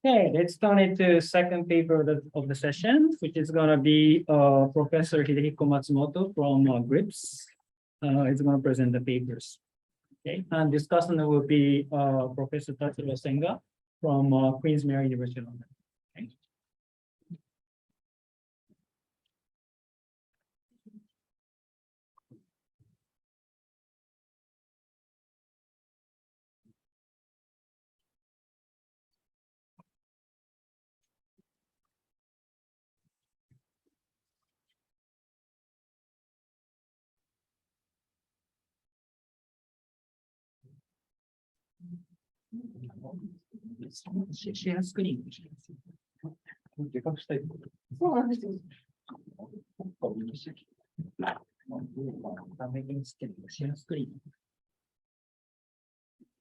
Okay, let's turn into second paper of the session, which is going to be Professor Hidehiko Matsumoto from GRIPS. It's going to present the papers. Okay, and discussing will be Professor Tatsuro Senga from Queen's Mary University London. Okay.シェアスクリーン。でかくしたい。そうなんですよ。画面につけてシェアスクリーン。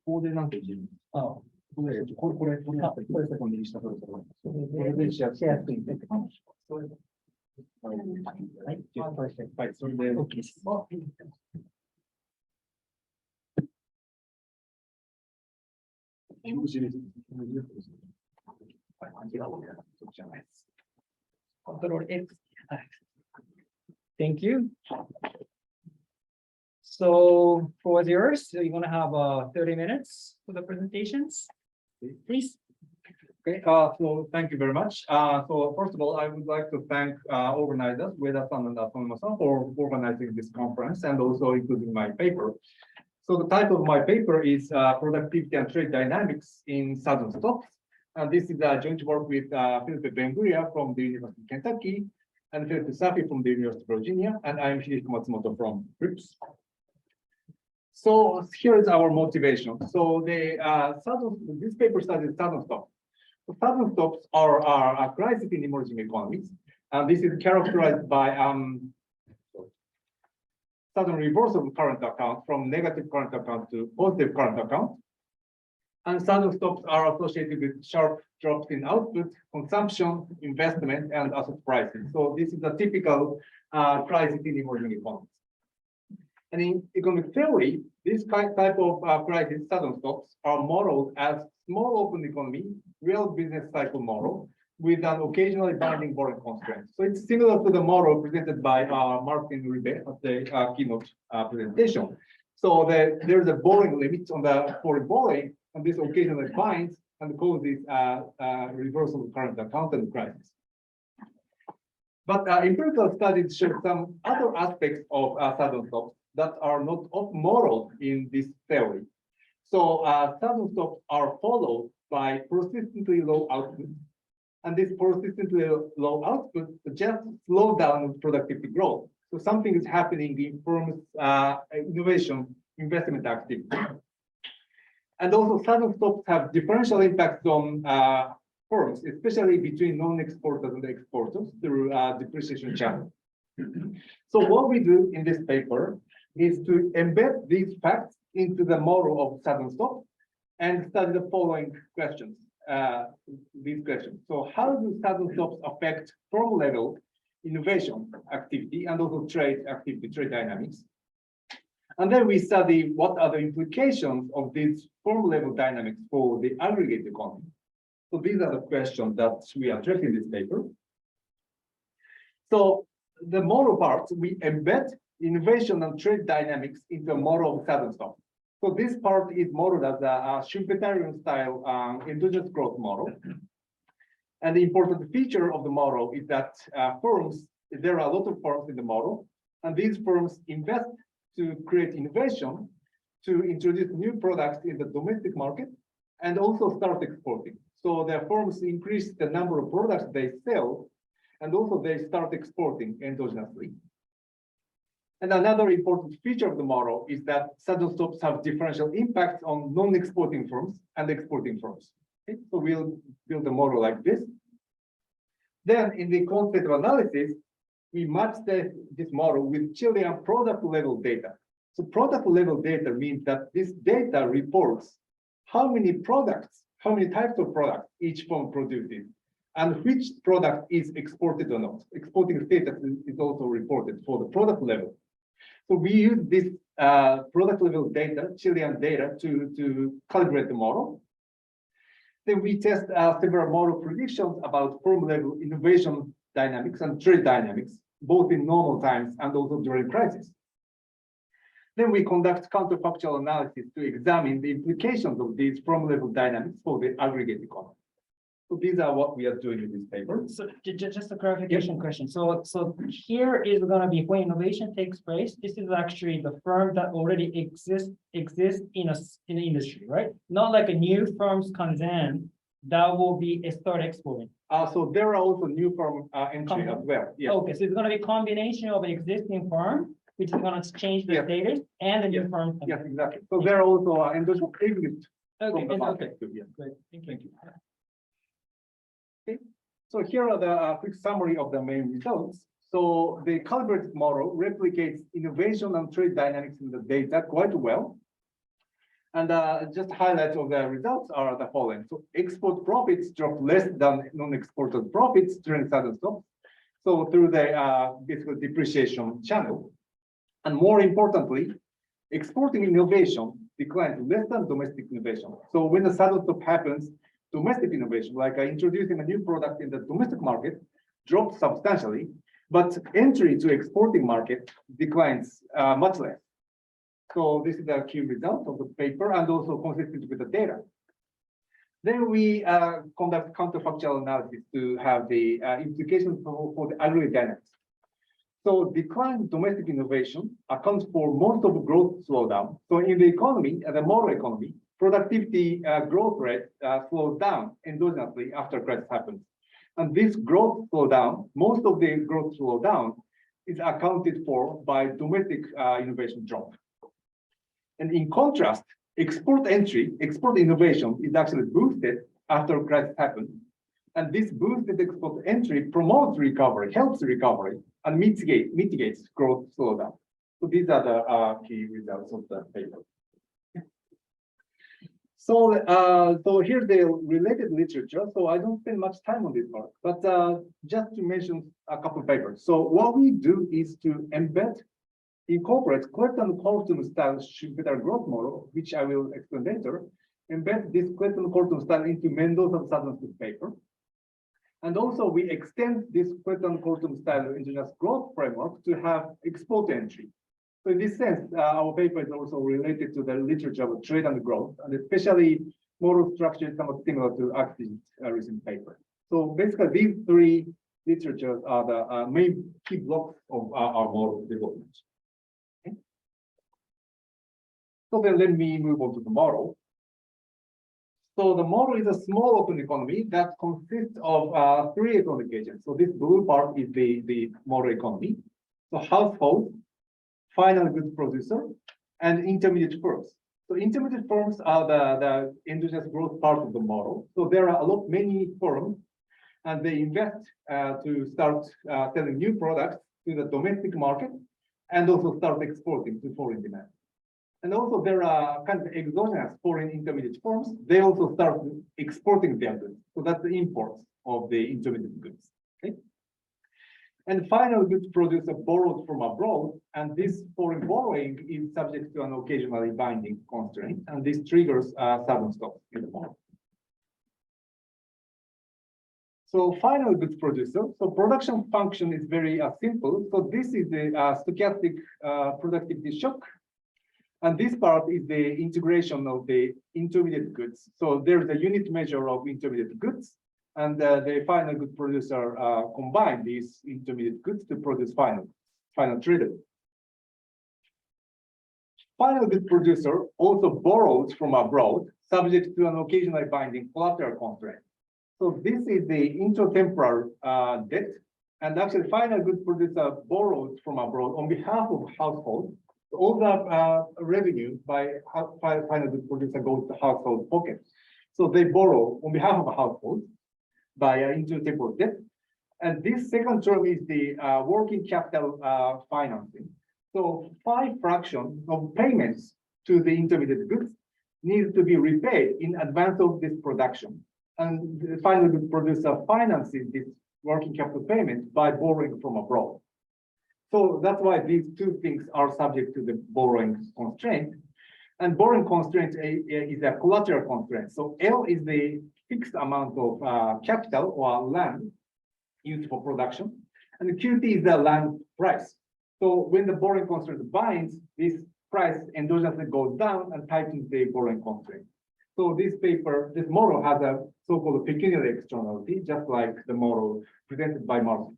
ここでなんて言うの？あ、これセコンデにしたから、これでシェアスクリーンって感じ。はい、それで OK です。Control X. Thank you. So for yours, you're going to have 30 minutes for the presentations. Please. Okay, so thank you very much. So first of all, I would like to thank organizers, Ueda-san and Tomono-san, for organizing this conference and also including my paper. So the title of my paper is Productivity and Trade Dynamics in Sudden Stocks. And this is a joint work with Felipe Benguria from the University of Kentucky and Felipe Saffie from the University of Virginia. And I'm Hidehiko Matsumoto from GRIPS. So here is our motivation. So this paper studies sudden stocks. So sudden stocks are a crisis in emerging economies. And this is characterized by sudden reversal of current account from negative current account to positive current account. And sudden stocks are associated with sharp drops in output, consumption, investment, and asset pricing. So this is a typical crisis in emerging economies. And in economic theory, this type of crisis, sudden stocks, are modeled as small open economy, real business cycle model, with an occasionally binding borrowing constraint. So it's similar to the model presented by Martin Uribe at the keynote presentation. So there's a borrowing limit on the foreign borrowing, and this occasionally binds and causes reversal of current account and crisis. But empirical studies show some other aspects of sudden stocks that are not modeled in this theory. So sudden stocks are followed by persistently low output. And this persistently low output just slow down productivity growth. So something is happening in firms' innovation investment activity. And also sudden stocks have differential impacts on firms, especially between non-exporters and exporters through depreciation channel. So what we do in this paper is to embed these facts into the model of sudden stocks and study the following questions. These questions. So how do sudden stocks affect firm level innovation activity and also trade activity, trade dynamics? And then we study what are the implications of these firm level dynamics for the aggregate economy. So these are the questions that we address in this paper. So the model part, we embed innovation and trade dynamics into a model of sudden stocks. So this part is modeled as a Schumpeterian style endogenous growth model. And the important feature of the model is that there are a lot of firms in the model, and these firms invest to create innovation, to introduce new products in the domestic market, and also start exporting. So their firms increase the number of products they sell, and also they start exporting endogenously. And another important feature of the model is that sudden stocks have differential impacts on non-exporting firms and exporting firms. Okay? So we'll build a model like this. Then in the quantitative analysis, we match this model with Chilean product level data. So product level data means that this data reports how many products, how many types of products each firm produces, and which product is exported or not. Exporting status is also reported for the product level. So we use this product level data, Chilean data, to calibrate the model. Then we test several model predictions about firm-level innovation dynamics and trade dynamics, both in normal times and also during crisis. Then we conduct counterfactual analysis to examine the implications of these firm-level dynamics for the aggregate economy. So these are what we are doing in this paper. So just a clarification question. So here is going to be when innovation takes place. This is actually the firm that already exists in the industry, right? Not like a new firms comes in that will be start exporting. So there are also new firm entry as well. Yeah. Okay, so it's going to be a combination of an existing firm, which is going to change the Yes. status, and a new Yes. firm. Yes, exactly. So there are also endogenous exit Okay, from the okay, market too. Yeah. great. Thank you. So here are the quick summary of the main results. So the calibrated model replicates innovation and trade dynamics in the data quite well. And just highlights of the results are the following. So export profits dropped less than non-exported profits during sudden stop. So through the basically depreciation channel. And more importantly, exporting innovation declined less than domestic innovation. So when the sudden stop happens, domestic innovation, like introducing a new product in the domestic market, drops substantially, but entry to exporting market declines much less. So this is the key result of the paper and also consistent with the data. Then we conduct counterfactual analysis to have the implications for the aggregate dynamics. So declined domestic innovation accounts for most of the growth slowdown. So in the economy, the model economy, productivity growth rate slows down endogenously after crisis happens. And this growth slowdown, most of the growth slowdown is accounted for by domestic innovation drop. And in contrast, export entry, export innovation is actually boosted after crisis happens. And this boosted export entry promotes recovery, helps recovery, and mitigates growth slowdown. So these are the key results of the paper. So here's the related literature. So I don't spend much time on this part, but just to mention a couple of papers. So what we do is to incorporate Clayton Colton style Schumpeterian growth model, which I will explain later, embed this Clayton Colton style into Mendoza's Southern paper. And also we extend this Clayton Colton style endogenous growth framework to have export entry. So in this sense, our paper is also related to the literature of trade and growth, and especially model structure is somewhat similar to Axie's recent paper. So basically, these three literatures are the main key blocks of our model development. Okay. So then let me move on to the model. So the model is a small open economy that consists of three economic agents. So this blue part is the model economy. So household, final goods producer, and intermediate firms. So intermediate firms are the endogenous growth part of the model. So there are many firms, and they invest to start selling new products to the domestic market, and also start exporting to foreign demand. And also there are kind of exogenous foreign intermediate firms. They also start exporting their goods. So that's the imports of the intermediate goods. Okay. And final goods producer borrowed from abroad, and this foreign borrowing is subject to an occasionally binding constraint, and this triggers sudden stop in the model. So final goods producer, so production function is very simple. So this is the stochastic productivity shock, and this part is the integration of the intermediate goods. So there's a unit measure of intermediate goods, and the final goods producer combine these intermediate goods to produce final tradable. Final goods producer also borrows from abroad, subject to an occasionally binding collateral constraint. So this is the intertemporal debt, and actually final goods producer borrows from abroad on behalf of household. All the revenue by final goods producer goes to household pockets. So they borrow on behalf of a household by intertemporal debt. And this second term is the working capital financing. So 5 fractions of payments to the intermediate goods need to be repaid in advance of this production. And the final goods producer finances this working capital payment by borrowing from abroad. So that's why these two things are subject to the borrowing constraint. And borrowing constraint is a collateral constraint. So L is the fixed amount of capital or land used for production, and the QT is the land price. So when the borrowing constraint binds, this price endogenously goes down and tightens the borrowing constraint. So this model has a so-called pecuniary externality, just like the model presented by Martin.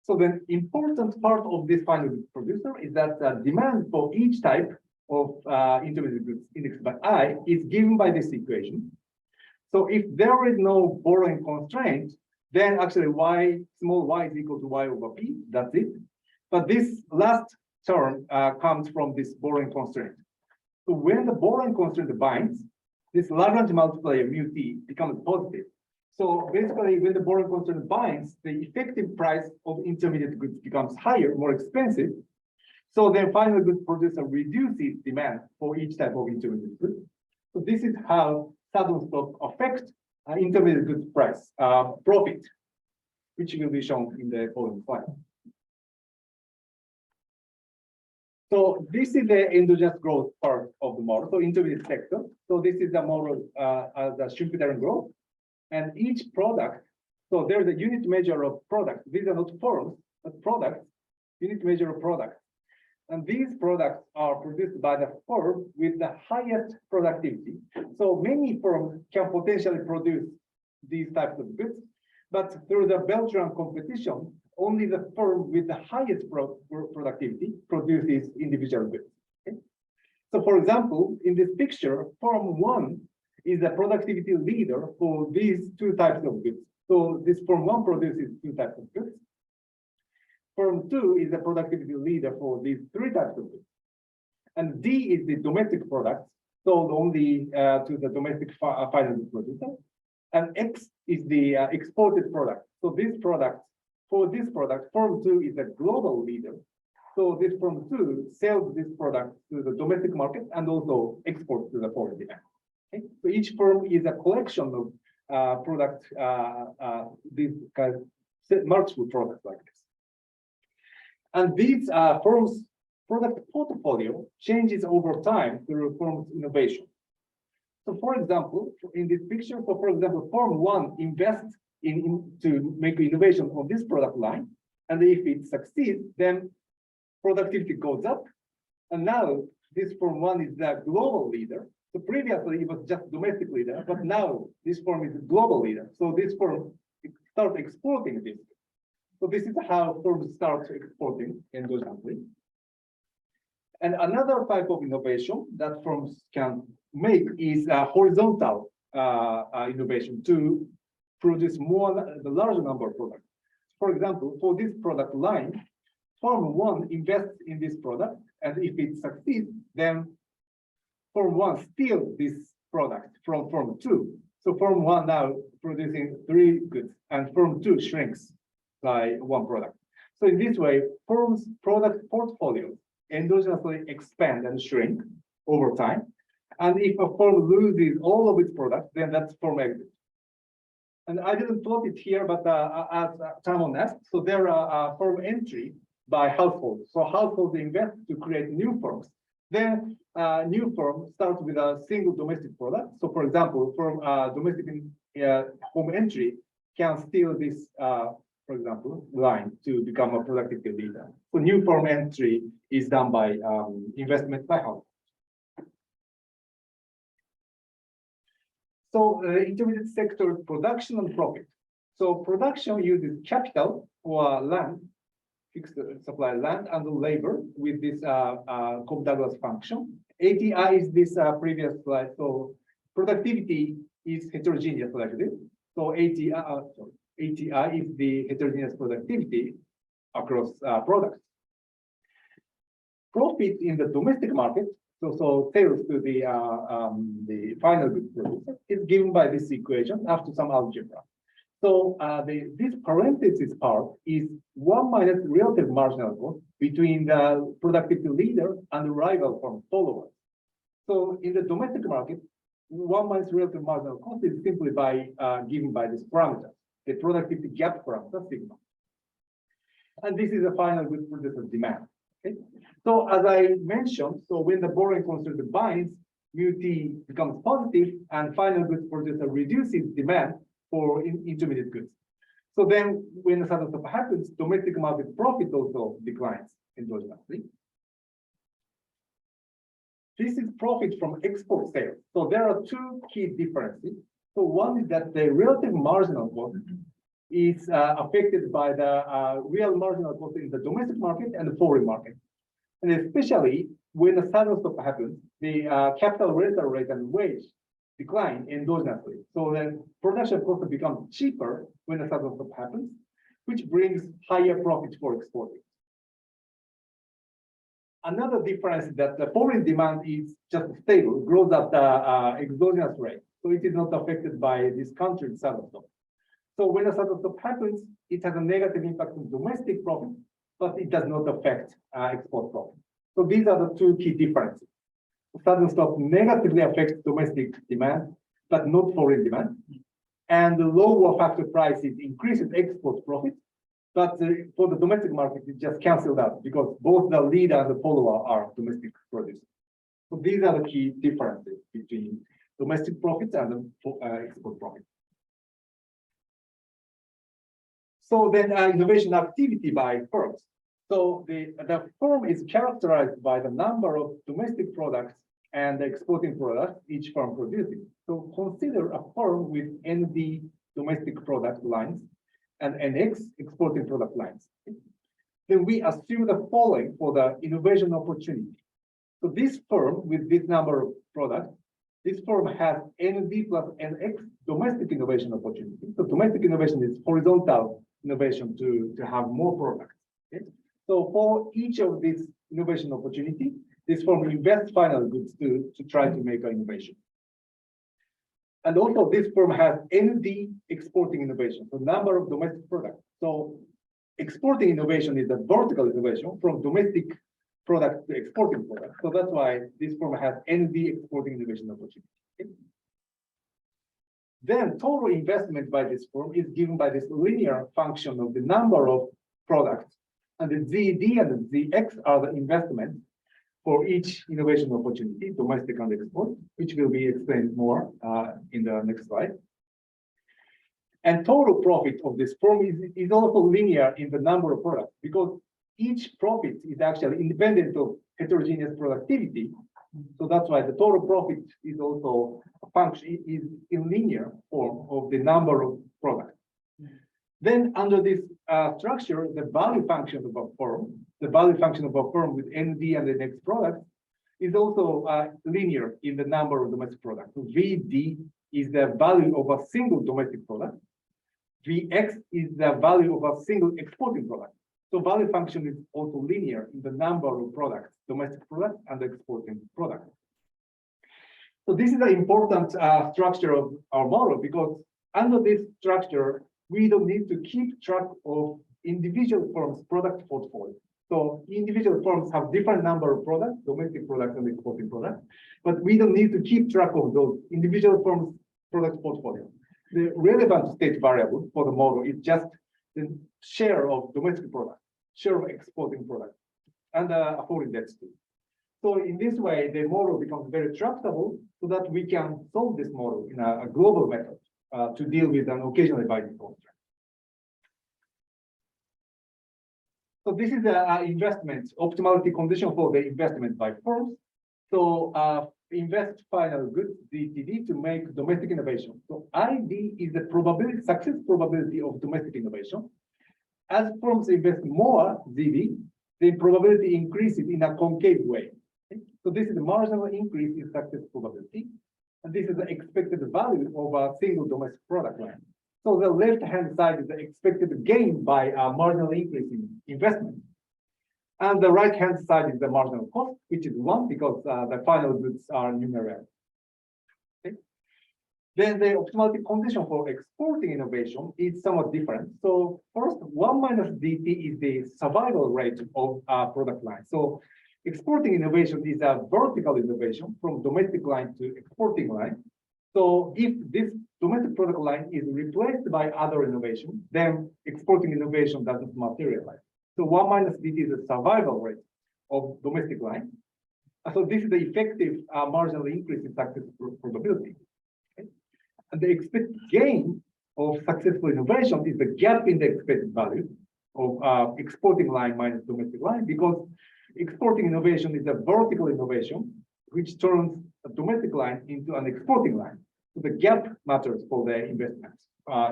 So the important part of this final goods producer is that the demand for each type of intermediate goods indexed by I is given by this equation. So if there is no borrowing constraint, then actually small y is equal to y over p, that's it. But this last term comes from this borrowing constraint. So when the borrowing constraint binds, this Lagrange multiplier mu t becomes positive. So basically, when the borrowing constraint binds, the effective price of intermediate goods becomes higher, more expensive. So then final goods producer reduces demand for each type of intermediate goods. So this is how sudden stop affects intermediate goods price profit, which will be shown in the following slide. So this is the endogenous growth part of the model, so intermediate sector. So this is the model as a Schumpeterian growth. And each product, so there's a unit measure of products. These are not firms, but products, unit measure of products. And these products are produced by the firm with the highest productivity. So many firms can potentially produce these types of goods, but through the Belgian competition, only the firm with the highest productivity produces individual goods. Okay? So for example, in this picture, firm 1 is the productivity leader for these two types of goods. So this firm 1 produces two types of goods. Firm 2 is the productivity leader for these three types of goods. And D is the domestic product sold only to the domestic final goods producer. And X is the exported product. So for this product, firm 2 is a global leader. So this firm 2 sells this product to the domestic market and also exports to the foreign demand. Okay? So each firm is a collection of products, these kind of multiple products like this. And these firms' product portfolio changes over time through firm's innovation. So for example, in this picture, so for example, firm 1 invests to make innovation on this product line. And if it succeeds, then productivity goes up. And now this firm 1 is the global leader. So previously it was just domestic leader, but now this firm is a global leader. So this firm starts exporting this. So this is how firms start exporting endogenously. And another type of innovation that firms can make is horizontal innovation to produce the larger number of products. For example, for this product line, firm 1 invests in this product, and if it succeeds, then firm 1 steals this product from firm 2. So firm 1 now producing 3 goods, and firm 2 shrinks by 1 product. So in this way, firms' product portfolios endogenously expand and shrink over time. And if a firm loses all of its products, then that's firm exit. And I didn't plot it here, but as Tamon asked, so there are firm entry by households. So households invest to create new firms. Then new firm starts with a single domestic product. So for example, from domestic home entry can steal this, for example, line to become a productivity leader. So new firm entry is done by investment by households. So intermediate sector production and profit. So production uses capital or land, fixed supply land and labor with this Cobb-Douglas function. ATI is this previous slide. So productivity is heterogeneous like this. So ATI is the heterogeneous productivity across products. Profit in the domestic market, so sales to the final goods producer, is given by this equation after some algebra. So this parenthesis part is 1 minus relative marginal cost between the productivity leader and the rival firm followers. So in the domestic market, 1 minus relative marginal cost is simply by given by this parameter, the productivity gap parameter sigma. And this is a final goods producer demand. Okay? So as I mentioned, so when the borrowing constraint binds, mu T becomes positive, and final goods producer reduces demand for intermediate goods. So then when the sudden stop happens, domestic market profit also declines endogenously. This is profit from export sales. So there are two key differences. So one is that the relative marginal cost is affected by the real marginal cost in the domestic market and the foreign market. And especially when the sudden stop happens, the capital rental rate and wage decline endogenously. So the production cost becomes cheaper when the sudden stop happens, which brings higher profit for exporting. Another difference is that the foreign demand is just stable, grows at the exogenous rate. So it is not affected by this country's sudden stop. So when a sudden stop happens, it has a negative impact on domestic profit, but it does not affect export profit. So these are the two key differences. Sudden stop negatively affects domestic demand, but not foreign demand. And the lower factor prices increases export profit. But for the domestic market, it just canceled out because both the leader and the follower are domestic producers. So these are the key differences between domestic profits and export profit. So then innovation activity by firms. So the firm is characterized by the number of domestic products and exporting products each firm produces. So consider a firm with ND domestic product lines and NX exporting product lines. Then we assume the following for the innovation opportunity. So this firm with this number of products, this firm has ND plus NX domestic innovation opportunity. So domestic innovation is horizontal innovation to have more products. Okay? So for each of these innovation opportunity, this firm invests final goods to try to make an innovation. And also this firm has ND exporting innovation, so number of domestic products. So exporting innovation is a vertical innovation from domestic product to exporting product. So that's why this firm has ND exporting innovation opportunity. Okay? Then total investment by this firm is given by this linear function of the number of products, and the ZD and the ZX are the investments for each innovation opportunity, domestic and export, which will be explained more in the next slide. And total profit of this firm is also linear in the number of products because each profit is actually independent of heterogeneous productivity. So that's why the total profit is also a function, is in linear form of the number of products. Then under this structure, the value function of a firm, the value function of a firm with ND and the next product is also linear in the number of domestic products. So VD is the value of a single domestic product. Vx is the value of a single exporting product. So value function is also linear in the number of products, domestic products and exporting products. So this is an important structure of our model because under this structure, we don't need to keep track of individual firms' product portfolio. So individual firms have different number of products, domestic products and exporting products, but we don't need to keep track of those individual firms' product portfolio. The relevant state variable for the model is just the share of domestic products, share of exporting products, and foreign debts too. So in this way, the model becomes very tractable so that we can solve this model in a global method to deal with an occasionally binding constraint. So this is the investment optimality condition for the investment by firms. So invest final goods DTD to make domestic innovation. So ID is the probability, success probability of domestic innovation. As firms invest more ZD, the probability increases in a concave way. Okay? So this is the marginal increase in success probability. And this is the expected value of a single domestic product line. So the left-hand side is the expected gain by a marginal increase in investment. And the right-hand side is the marginal cost, which is 1 because the final goods are numerical. Okay? Then the optimality condition for exporting innovation is somewhat different. So first, 1 minus DT is the survival rate of a product line. So exporting innovation is a vertical innovation from domestic line to exporting line. So if this domestic product line is replaced by other innovation, then exporting innovation doesn't materialize. So 1 minus DT is the survival rate of domestic line. So this is the effective marginal increase in success probability. Okay? And the expected gain of successful innovation is the gap in the expected value of exporting line minus domestic line, because exporting innovation is a vertical innovation which turns a domestic line into an exporting line. So the gap matters for the investments,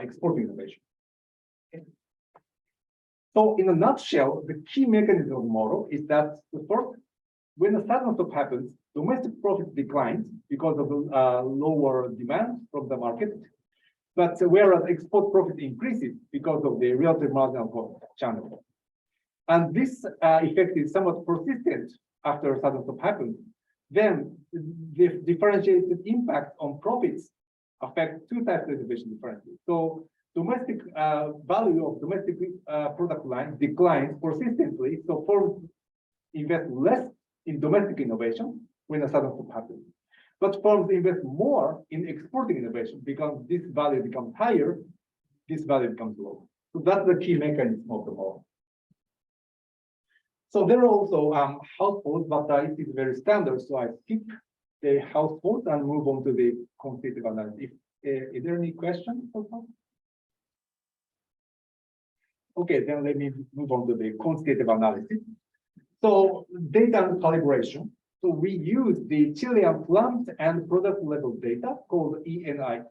exporting innovation. Okay. So in a nutshell, the key mechanism of the model is that the first, when a sudden stop happens, domestic profit declines because of the lower demand from the market, but whereas export profit increases because of the relative marginal cost channel. And this effect is somewhat persistent after sudden stop happens. Then the differentiated impact on profits affect two types of innovation differently. So domestic value of domestic product line declines persistently. So firms invest less in domestic innovation when a sudden stop happens. But firms invest more in exporting innovation because this value becomes higher, this value becomes lower. So that's the key mechanism of the model. So there are also households, but it is very standard. So I skip the households and move on to the quantitative analysis. Is there any question so far? Okay, then let me move on to the quantitative analysis. So data and calibration. So we use the Chilean plant and product level data called ENIA.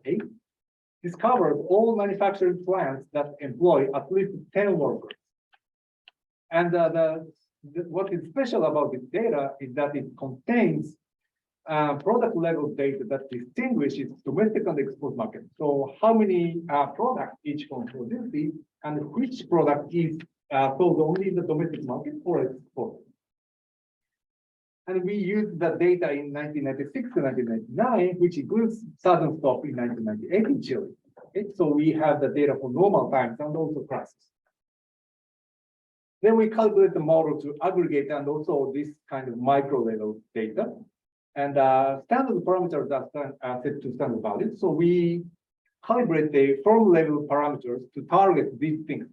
This covers all manufacturing plants that employ at least 10 workers. And what is special about this data is that it contains product level data that distinguishes domestic and export market. So how many products each firm produces and which product is sold only in the domestic market or export. And we used that data in 1996 to 1999, which includes sudden stop in 1998 in Chile. Okay? So we have the data for normal times and also crisis. Then we calculate the model to aggregate and also this kind of micro level data. And standard parameters are set to standard values. So we calibrate the firm level parameters to target these things.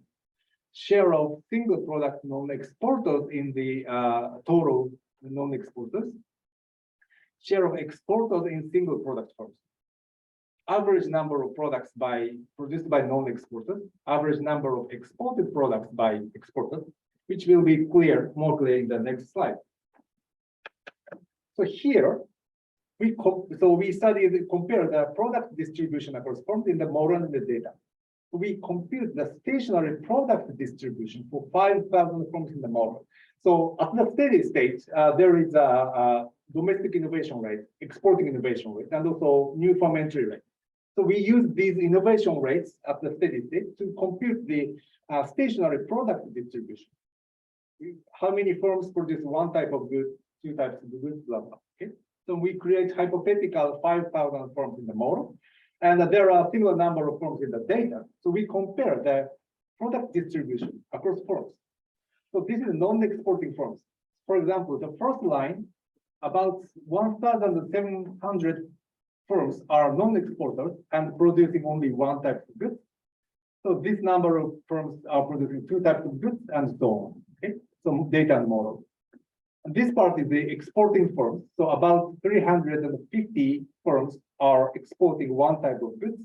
Share of single product non-exporters in the total non-exporters, share of exporters in single product firms, average number of products produced by non-exporters, average number of exported products by exporters, which will be more clear in the next slide. So here, we compare the product distribution across firms in the model and the data. We compute the stationary product distribution for 5,000 firms in the model. So at the steady state, there is a domestic innovation rate, exporting innovation rate, and also new firm entry rate. So we use these innovation rates at the steady state to compute the stationary product distribution. How many firms produce one type of goods, two types of goods, blah, blah. Okay. So we create hypothetical 5,000 firms in the model, and there are a similar number of firms in the data. So we compare the product distribution across firms. So this is non-exporting firms. For example, the first line, about 1,700 firms are non-exporters and producing only one type of goods. So this number of firms are producing two types of goods and so on. Okay, so data and model. And this part is the exporting firms. So about 350 firms are exporting one type of goods,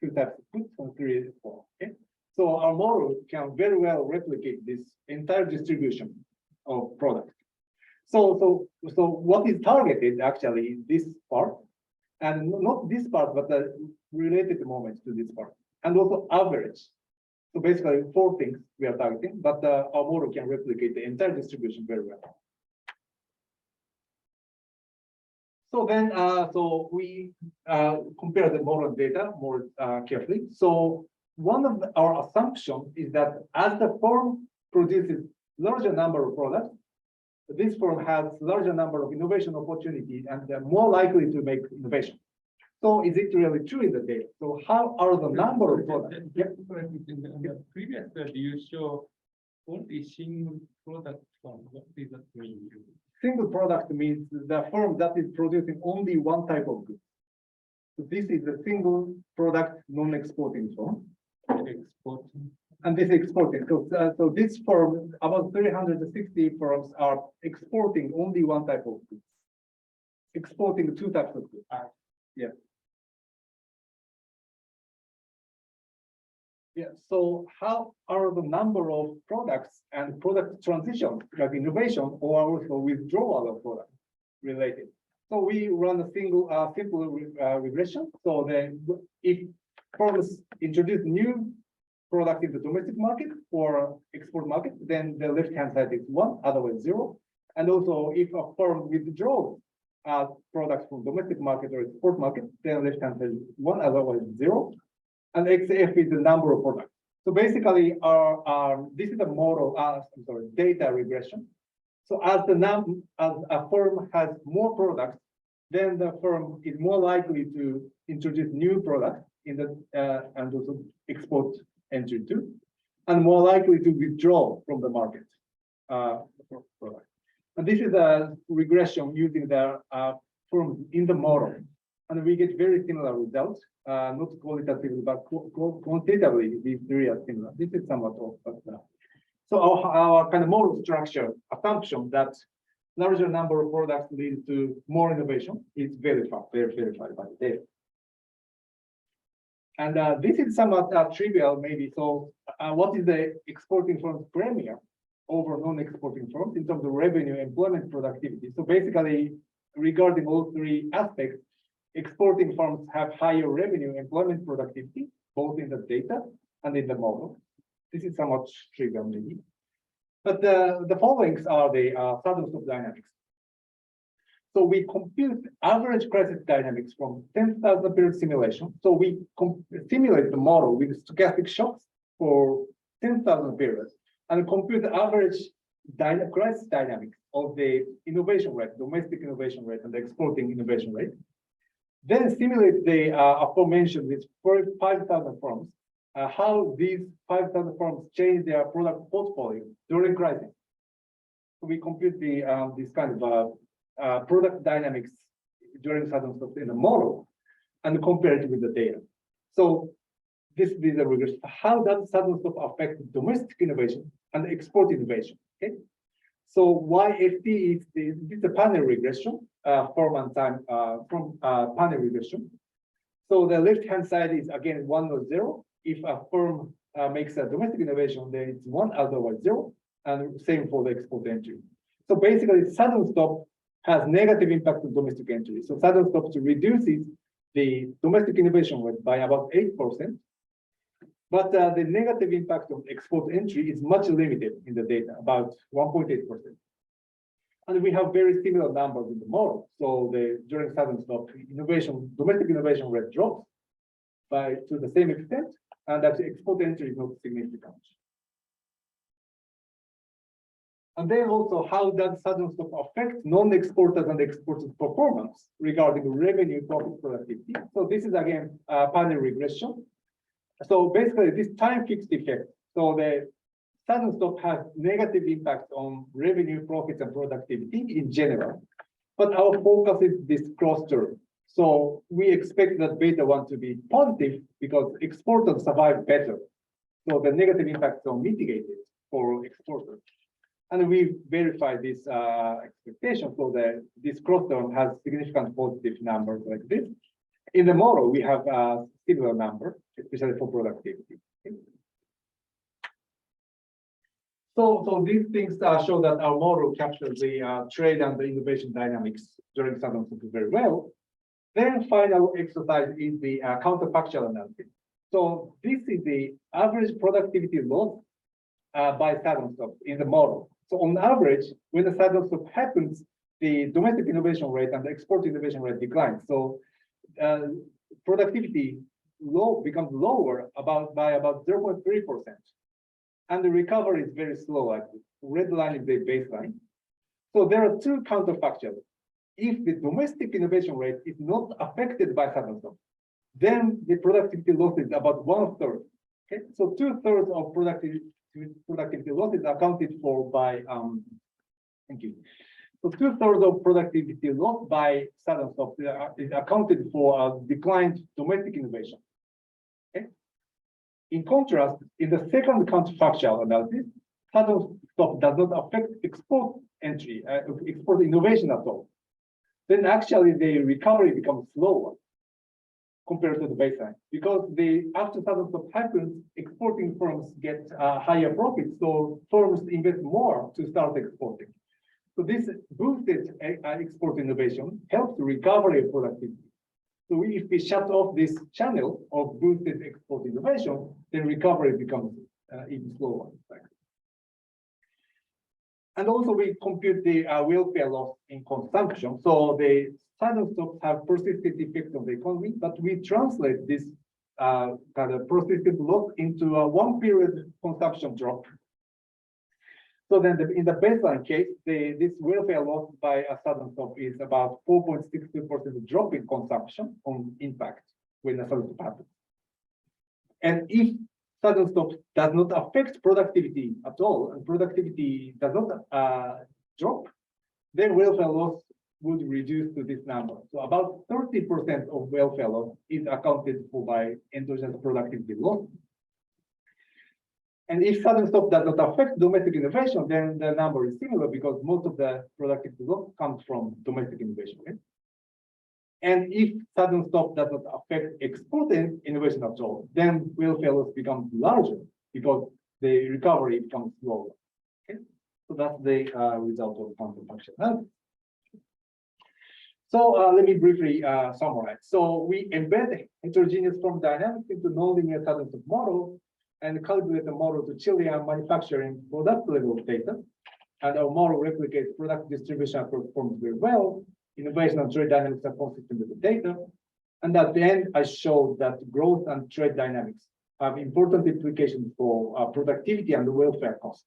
two types of goods, and 3 or 4. Okay. So our model can very well replicate this entire distribution of product. So what is targeted actually is this part, and not this part, but the related moments to this part, and also average. So basically 4 things we are targeting, but our model can replicate the entire distribution very well. So then, so we compare the model data more carefully. So one of our assumptions is that as the firm produces larger number of products, this firm has larger number of innovation opportunities and they're more likely to make innovation. So is it really true in the data? So how are the number of products? In the previous slide, you show only single product firm. What does that mean? Single product means the firm that is producing only one type of goods. So this is a single product non-exporting firm. Export. And this is exporting. So this firm, about 360 firms are exporting only one type of goods. Exporting two types of goods. Yeah. Yeah. So how are the number of products and product transition, like innovation, or also withdrawal of product related? So we run a simple regression. So then, if firms introduce new product in the domestic market or export market, then the left-hand side is 1, otherwise 0. And also, if a firm withdraws products from domestic market or export market, then left-hand side is 1, otherwise 0. And XF is the number of products. So basically, this is a model, data regression. So as a firm has more products, then the firm is more likely to introduce new products in the and also export entry too, and more likely to withdraw from the market product. And this is a regression using the firms in the model, and we get very similar results. Not qualitatively, but quantitatively, these three are similar. This is somewhat off, but so our kind of model structure assumption that larger number of products lead to more innovation is verified by the data. And this is somewhat trivial, maybe. So, what is the exporting firm's premium over non-exporting firms in terms of revenue, employment, productivity? So basically, regarding all three aspects, exporting firms have higher revenue, employment, productivity, both in the data and in the model. This is somewhat trivial, maybe. But the followings are the saddle stop dynamics. So we compute average crisis dynamics from 10,000 period simulation. So we simulate the model with stochastic shocks for 10,000 periods and compute the average crisis dynamics of the innovation rate, domestic innovation rate, and the exporting innovation rate. Then simulate the aforementioned with 5,000 firms, how these 5,000 firms change their product portfolio during crisis. So we compute this kind of product dynamics during sudden stops in the model and compare it with the data. So this is a regression. How does sudden stop affect domestic innovation and export innovation? Okay. So YFT is this is a panel regression, form and time from panel regression. So the left-hand side is again 1 or 0. If a firm makes a domestic innovation, then it's 1, otherwise 0, and same for the export entry. So basically, sudden stop has negative impact on domestic entry. So sudden stop reduces the domestic innovation rate by about 8%. But the negative impact on export entry is much limited in the data, about 1.8%. And we have very similar numbers in the model. So during sudden stop, domestic innovation rate drops to the same extent, and that export entry is not significant. And then also, how does sudden stop affect non-exporters and exporters' performance regarding revenue, profit, productivity? So this is again a panel regression. So basically, this time fixed effect. So the sudden stop has negative impact on revenue, profits, and productivity in general. But our focus is this cluster. So we expect that beta 1 to be positive because exporters survive better. So the negative impacts are mitigated for exporters. And we verify this expectation so that this cross-term has significant positive numbers like this. In the model, we have a similar number, especially for productivity. Okay. So these things show that our model captures the trade and the innovation dynamics during sudden stop very well. Then final exercise is the counterfactual analysis. So this is the average productivity loss by sudden stop in the model. So on average, when the sudden stop happens, the domestic innovation rate and the export innovation rate declines. So productivity becomes lower by about 0.3%. And the recovery is very slow. Like red line is the baseline. So there are two counterfactuals. If the domestic innovation rate is not affected by sudden stop, then the productivity loss is about 1/3. Okay, so 2/3 of productivity loss is accounted for by thank you. So 2/3 of productivity loss by sudden stop is accounted for declined domestic innovation. Okay, In contrast, in the second counterfactual analysis, sudden stop does not affect export entry, export innovation at all. Then actually the recovery becomes slower compared to the baseline, because after sudden stop happens, exporting firms get higher profits, so firms invest more to start exporting. So this boosted export innovation helps recovery of productivity. So if we shut off this channel of boosted export innovation, then recovery becomes even slower. And also we compute the welfare loss in consumption. So the sudden stops have persistent effects on the economy, but we translate this kind of persistent loss into a one period consumption drop. So then in the baseline case, this welfare loss by a sudden stop is about 4.62% drop in consumption on impact when a sudden stop happens. And if sudden stop does not affect productivity at all, and productivity does not drop, then welfare loss would reduce to this number. So about 30% of welfare loss is accounted for by endogenous productivity loss. And if sudden stop does not affect domestic innovation, then the number is similar because most of the productivity loss comes from domestic innovation. Right? And if sudden stop does not affect export innovation at all, then welfare loss becomes larger because the recovery becomes slower. Okay? So that's the result of counterfactual. So let me briefly summarize. So we embed heterogeneous form dynamics into nonlinear sudden stop model and calibrate the model to Chilean manufacturing product level data. And our model replicates product distribution across forms very well. Innovation and trade dynamics are consistent with the data. And at the end, I showed that growth and trade dynamics have important implications for productivity and welfare cost.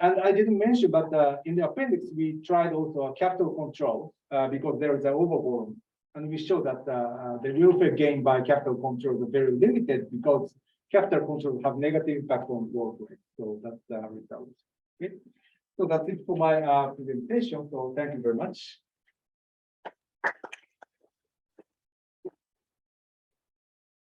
And I didn't mention, but in the appendix, we tried also a capital control because there is an overborrowing. And we showed that the welfare gain by capital control is very limited because capital control have negative impact on growth rate. So that's the result. Okay. So that's it for my presentation. So thank you very much.